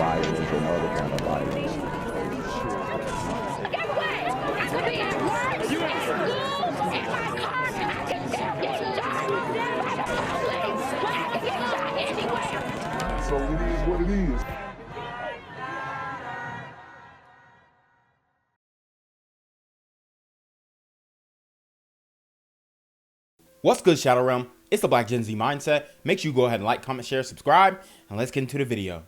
violence and other kind of violence. Get away! I could be at work, at school, in my car, I can still get shot by the police. I can get shot anywhere. So it is what it is. What's good, Shadow Realm? It's the Black Gen Z Mindset. Make sure you go ahead and like, comment, share, subscribe, and let's get into the video.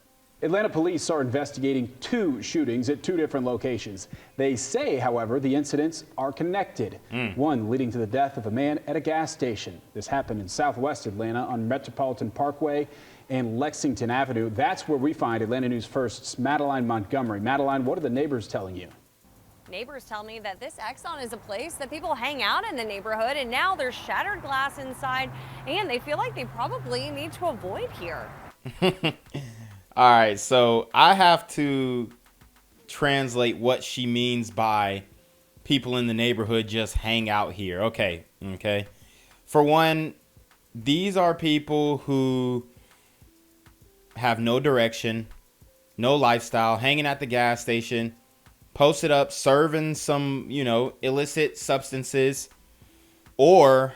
Atlanta police are investigating 2 shootings at 2 different locations. They say, however, the incidents are connected. One leading to the death of a man at a gas station. This happened in southwest Atlanta on Metropolitan Parkway and Lexington Avenue. That's where we find Atlanta News First's Madeline Montgomery. Madeline, what are the neighbors telling you? Neighbors tell me that this Exxon is a place that people hang out in the neighborhood, and now there's shattered glass inside, and they feel like they probably need to avoid here. All right, so I have to translate what she means by people in the neighborhood just hang out here. Okay. For one, these are people who have no direction, no lifestyle, hanging at the gas station, posted up, serving some, illicit substances, or,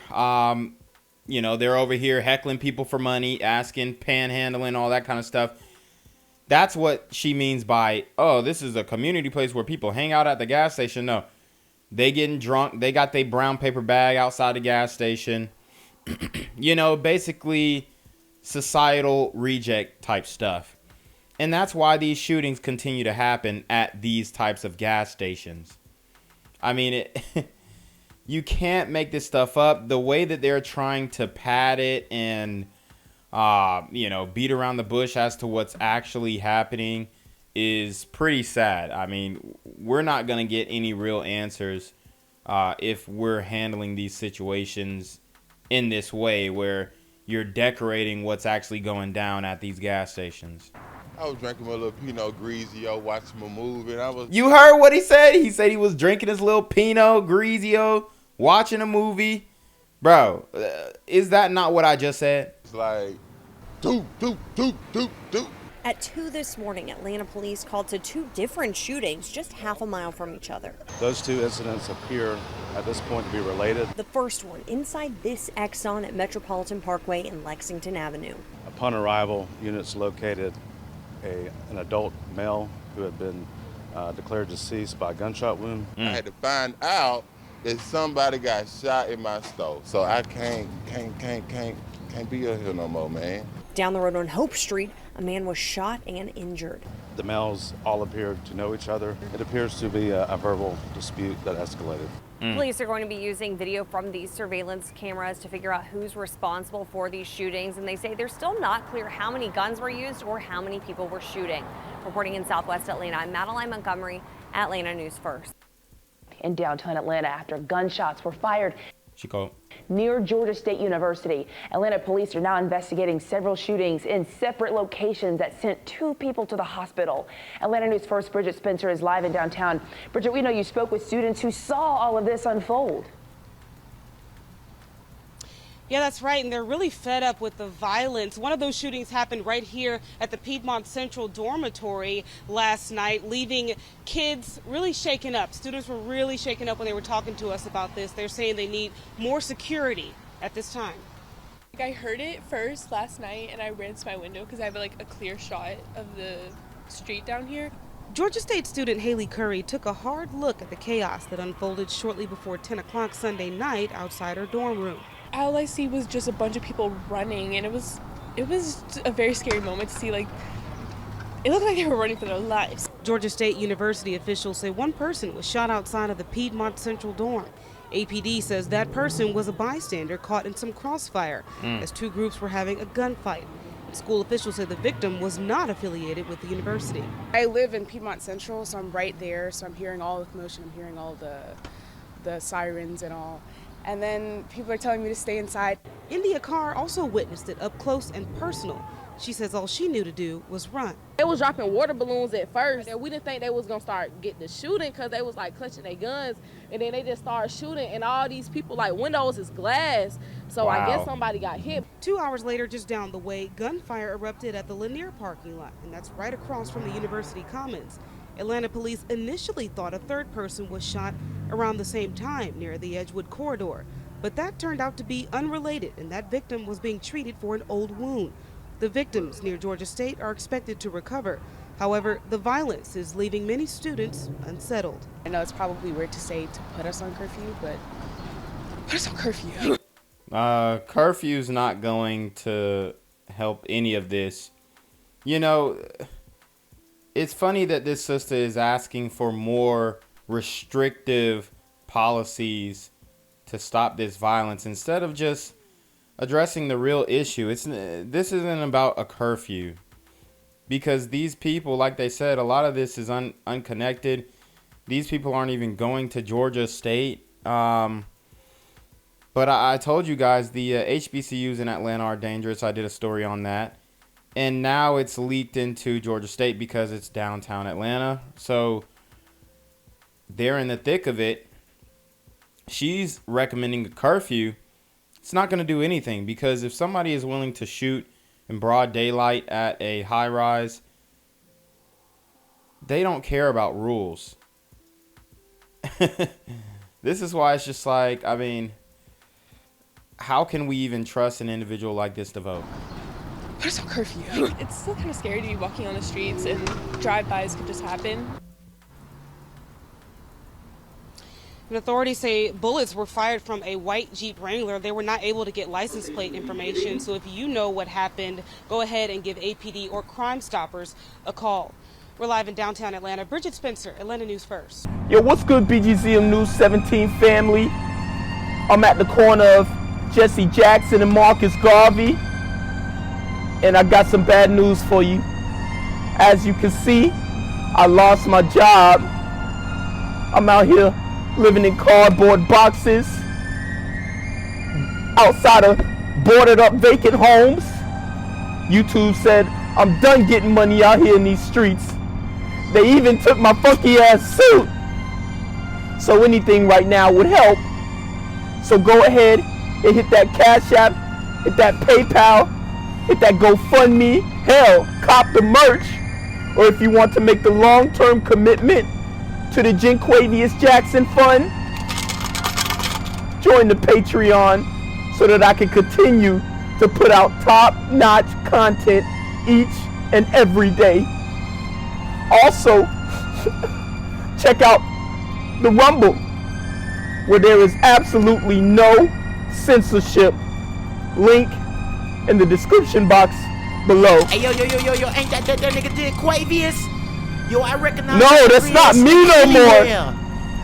they're over here heckling people for money, asking, panhandling, all that kind of stuff. That's what she means by, oh, this is a community place where people hang out at the gas station. No, they getting drunk. They got their brown paper bag outside the gas station. Basically societal reject type stuff. And that's why these shootings continue to happen at these types of gas stations. I mean, you can't make this stuff up. The way that they're trying to pad it and beat around the bush as to what's actually happening is pretty sad. I mean, we're not going to get any real answers if we're handling these situations in this way where you're decorating what's actually going down at these gas stations. I was drinking my little Pinot Grigio, watching my movie, and You heard what he said? He said he was drinking his little Pinot Grigio, watching a movie. Bro, is that not what I just said? It's like, doop. At 2 this morning, Atlanta police called to 2 different shootings just half a mile from each other. Those 2 incidents appear at this point to be related. The first one inside this Exxon at Metropolitan Parkway and Lexington Avenue. Upon arrival, units located an adult male who had been declared deceased by a gunshot wound. I had to find out that somebody got shot in my stove, so I can't be here no more, man. Down the road on Hope Street, a man was shot and injured. The males all appeared to know each other. It appears to be a verbal dispute that escalated. Police are going to be using video from these surveillance cameras to figure out who's responsible for these shootings, and they say they're still not clear how many guns were used or how many people were shooting. Reporting in Southwest Atlanta, I'm Madeline Montgomery, Atlanta News First. In downtown Atlanta after gunshots were fired Chico. near Georgia State University. Atlanta police are now investigating several shootings in separate locations that sent 2 people to the hospital. Atlanta News First Bridget Spencer is live in downtown. Bridget, we know you spoke with students who saw all of this unfold. Yeah, that's right, and they're really fed up with the violence. One of those shootings happened right here at the Piedmont Central Dormitory last night, leaving kids really shaken up. Students were really shaken up when they were talking to us about this. They're saying they need more security at this time. I heard it first last night, and I ran to my window because I have a clear shot of the street down here. Georgia State student Haley Curry took a hard look at the chaos that unfolded shortly before 10 o'clock Sunday night outside her dorm room. All I see was just a bunch of people running, and it was a very scary moment to see, it looked like they were running for their lives. Georgia State University officials say one person was shot outside of the Piedmont Central dorm. APD says that person was a bystander caught in some crossfire as 2 groups were having a gunfight. School officials say the victim was not affiliated with the university. I live in Piedmont Central, so I'm right there, so I'm hearing all the commotion, I'm hearing all the sirens and all. And then people are telling me to stay inside. India Carr also witnessed it up close and personal. She says all she knew to do was run. They was dropping water balloons at first, and we didn't think they was gonna start getting the shooting because they was clutching their guns, and then they just started shooting, and all these people windows is glass, so I guess somebody got hit. 2 hours later, just down the way, gunfire erupted at the Lanier parking lot, and that's right across from the University Commons. Atlanta police initially thought a third person was shot around the same time near the Edgewood corridor, but that turned out to be unrelated, and that victim was being treated for an old wound. The victims near Georgia State are expected to recover. However, the violence is leaving many students unsettled. I know it's probably weird to say to put us on curfew, but put us on curfew. Curfew's not going to help any of this. You know, it's funny that this sister is asking for more restrictive policies to stop this violence instead of just addressing the real issue. This isn't about a curfew, because these people, like they said, a lot of this is unconnected. These people aren't even going to Georgia State. But I told you guys the HBCUs in Atlanta are dangerous. I did a story on that. And now it's leaked into Georgia State because it's downtown Atlanta. So they're in the thick of it. She's recommending a curfew. It's not going to do anything, because if somebody is willing to shoot in broad daylight at a high rise, they don't care about rules. This is why it's just like, I mean, how can we even trust an individual like this to vote? Put us on curfew. It's still kind of scary to be walking on the streets and drive-bys could just happen. And authorities say bullets were fired from a white Jeep Wrangler. They were not able to get license plate information. So if you know what happened, go ahead and give APD or Crime Stoppers a call. We're live in downtown Atlanta. Bridget Spencer, Atlanta News First. Yo, what's good, BGZM News 17 family? I'm at the corner of Jesse Jackson and Marcus Garvey, and I got some bad news for you. As you can see, I lost my job. I'm out here living in cardboard boxes outside of boarded up vacant homes. YouTube said I'm done getting money out here in these streets. They even took my funky ass suit. So anything right now would help. So go ahead and hit that Cash App, hit that PayPal, hit that GoFundMe. Hell, cop the merch. Or if you want to make the long-term commitment to the Jinquavius Jackson Fund, join the Patreon so that I can continue to put out top-notch content each and every day. Also, check out the Rumble, where there is absolutely no censorship. Link in the description box below. Hey, yo, ain't that nigga Jinquavius? Yo, I recognize. No, that's not me no more.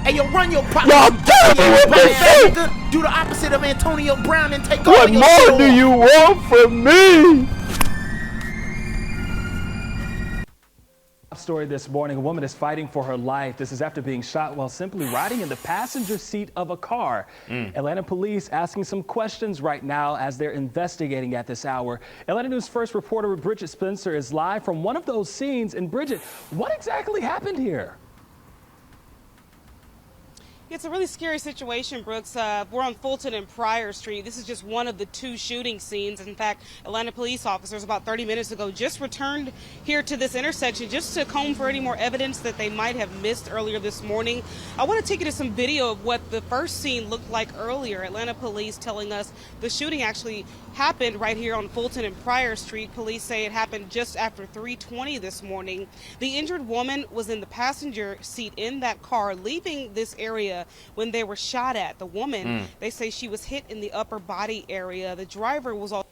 Hey, yo, run your pop. Y'all get me with this shit. Do the opposite of Antonio Brown and take What all your more do you want from me? Story this morning, a woman is fighting for her life. This is after being shot while simply riding in the passenger seat of a car. Atlanta police asking some questions right now as they're investigating at this hour. Atlanta News First reporter Bridget Spencer is live from one of those scenes. And Bridget, what exactly happened here? It's a really scary situation, Brooks. We're on Fulton and Pryor Street. This is just one of the two shooting scenes. In fact, Atlanta police officers about 30 minutes ago just returned here to this intersection just to comb for any more evidence that they might have missed earlier this morning. I want to take you to some video of what the first scene looked like earlier. Atlanta police telling us the shooting actually happened right here on Fulton and Pryor Street. Police say it happened just after 3:20 this morning. The injured woman was in the passenger seat in that car leaving this area when they were shot at. The woman, they say she was hit in the upper body area. The driver was all.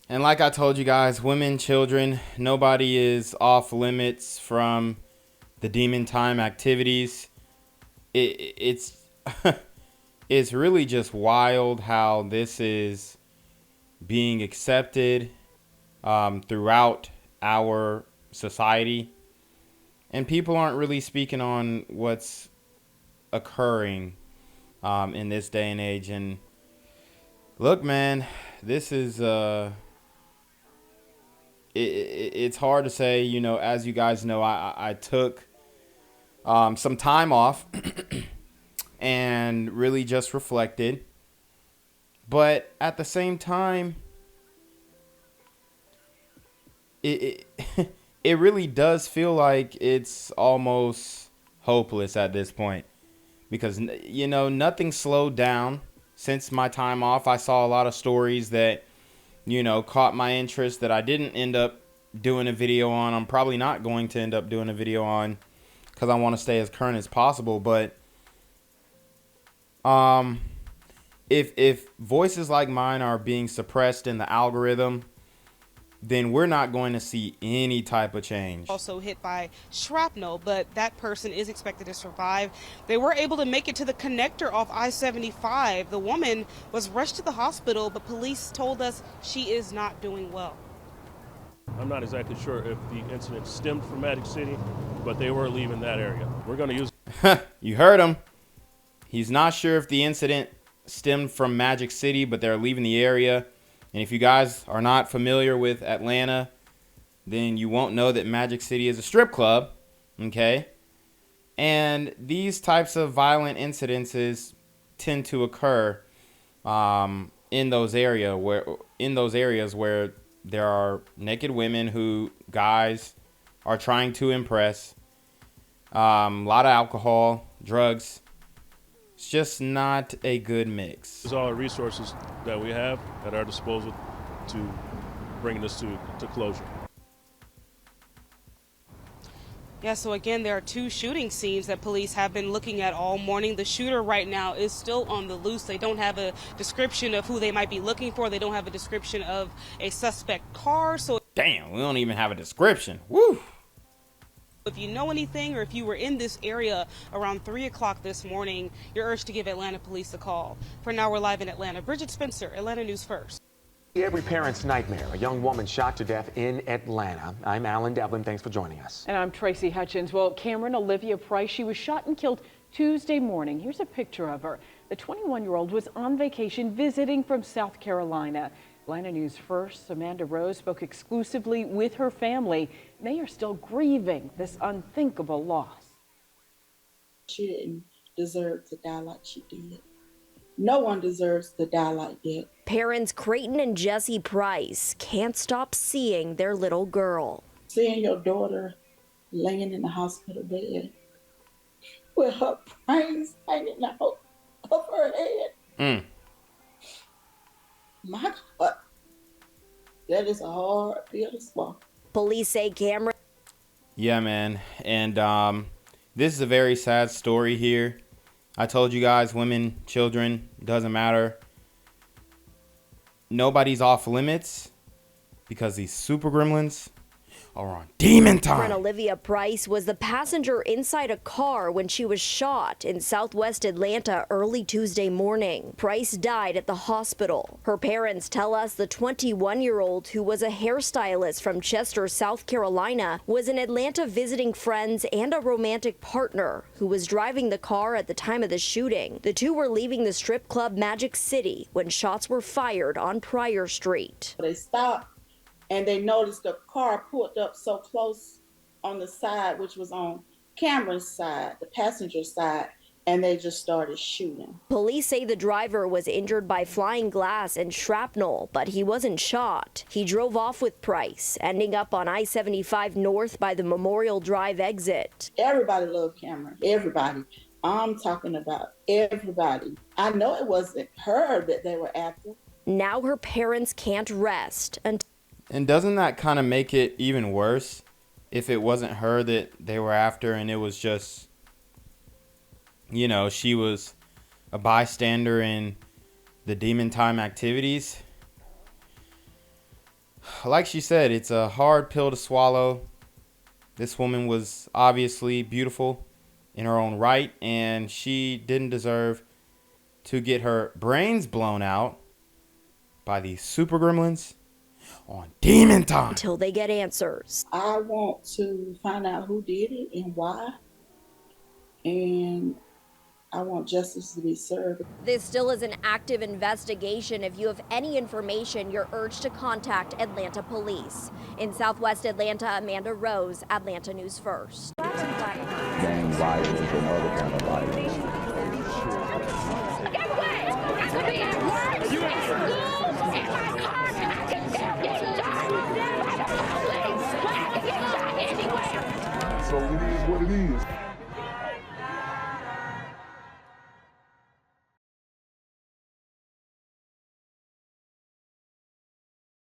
And like I told you guys, women, children, nobody is off limits from the demon time activities. It's it's really just wild how this is being accepted throughout our society, and people aren't really speaking on what's occurring in this day and age. And look, man, this is it's hard to say. You know, as you guys know, I took some time off and really just reflected. But at the same time, it it really does feel like it's almost hopeless at this point, because, you know, nothing slowed down since my time off. I saw a lot of stories that, you know, caught my interest that I didn't end up doing a video on. I'm probably not going to end up doing a video on because I want to stay as current as possible. But if voices like mine are being suppressed in the algorithm, then we're not going to see any type of change. Also hit by shrapnel, but that person is expected to survive. They were able to make it to the connector off I-75. The woman was rushed to the hospital, but police told us she is not doing well. I'm not exactly sure if the incident stemmed from Magic City, but they were leaving that area. We're going to use... You heard him. He's not sure if the incident stemmed from Magic City, but they're leaving the area. And if you guys are not familiar with Atlanta, then you won't know that Magic City is a strip club, okay? And these types of violent incidences tend to occur in those areas where there are naked women who guys are trying to impress. A lot of alcohol, drugs. It's just not a good mix. Use all the resources that we have at our disposal to bring this to closure. Yeah, so again, there are two shooting scenes that police have been looking at all morning. The shooter right now is still on the loose. They don't have a description of who they might be looking for. They don't have a description of a suspect car. So damn, we don't even have a description. Woo! if you know anything or if you were in this area around 3 o'clock this morning, you're urged to give Atlanta police a call. For now, we're live in Atlanta. Bridget Spencer, Atlanta News First. Every parent's nightmare, a young woman shot to death in Atlanta. I'm Alan Devlin. Thanks for joining us. And I'm Tracy Hutchins. Well, Camryn Olivia Price, she was shot and killed Tuesday morning. Here's a picture of her. The 21-year-old was on vacation visiting from South Carolina. Atlanta News First, Amanda Rose spoke exclusively with her family. They are still grieving this unthinkable loss. She didn't deserve to die like she did. No one deserves to die like that. Parents Creighton and Jesse Price can't stop seeing their little girl. Seeing your daughter laying in the hospital bed with her brains hanging out of her head. My God, that is a hard pill to swallow. Police say Camryn. Yeah, man. And this is a very sad story here. I told you guys, women, children, doesn't matter. Nobody's off limits because these super gremlins are on demon time. Camryn Olivia Price was the passenger inside a car when she was shot in southwest Atlanta early Tuesday morning. Price died at the hospital. Her parents tell us the 21-year-old, who was a hairstylist from Chester, South Carolina, was in Atlanta visiting friends and a romantic partner who was driving the car at the time of the shooting. The two were leaving the strip club Magic City when shots were fired on Pryor Street. They stopped and they noticed the car pulled up so close on the side, which was on Camryn's side, the passenger side, and they just started shooting. Police say the driver was injured by flying glass and shrapnel, but he wasn't shot. He drove off with Price, ending up on I-75 North by the Memorial Drive exit. Everybody loved Camryn, everybody. I'm talking about everybody. I know it wasn't her that they were after. Now her parents can't rest until... And doesn't that kind of make it even worse if it wasn't her that they were after and it was just, you know, she was a bystander in the demon time activities? Like she said, it's a hard pill to swallow. This woman was obviously beautiful in her own right, and she didn't deserve to get her brains blown out by these super gremlins on demon time. Until they get answers. I want to find out who did it and why, and I want justice to be served. This still is an active investigation. If you have any information, you're urged to contact Atlanta Police. In Southwest Atlanta, Amanda Rose, Atlanta News First. Gang violence and other kind of violence. Get away! I could be at work, in school, in my car, and I can still get shot by the police. situation. So it is what it is.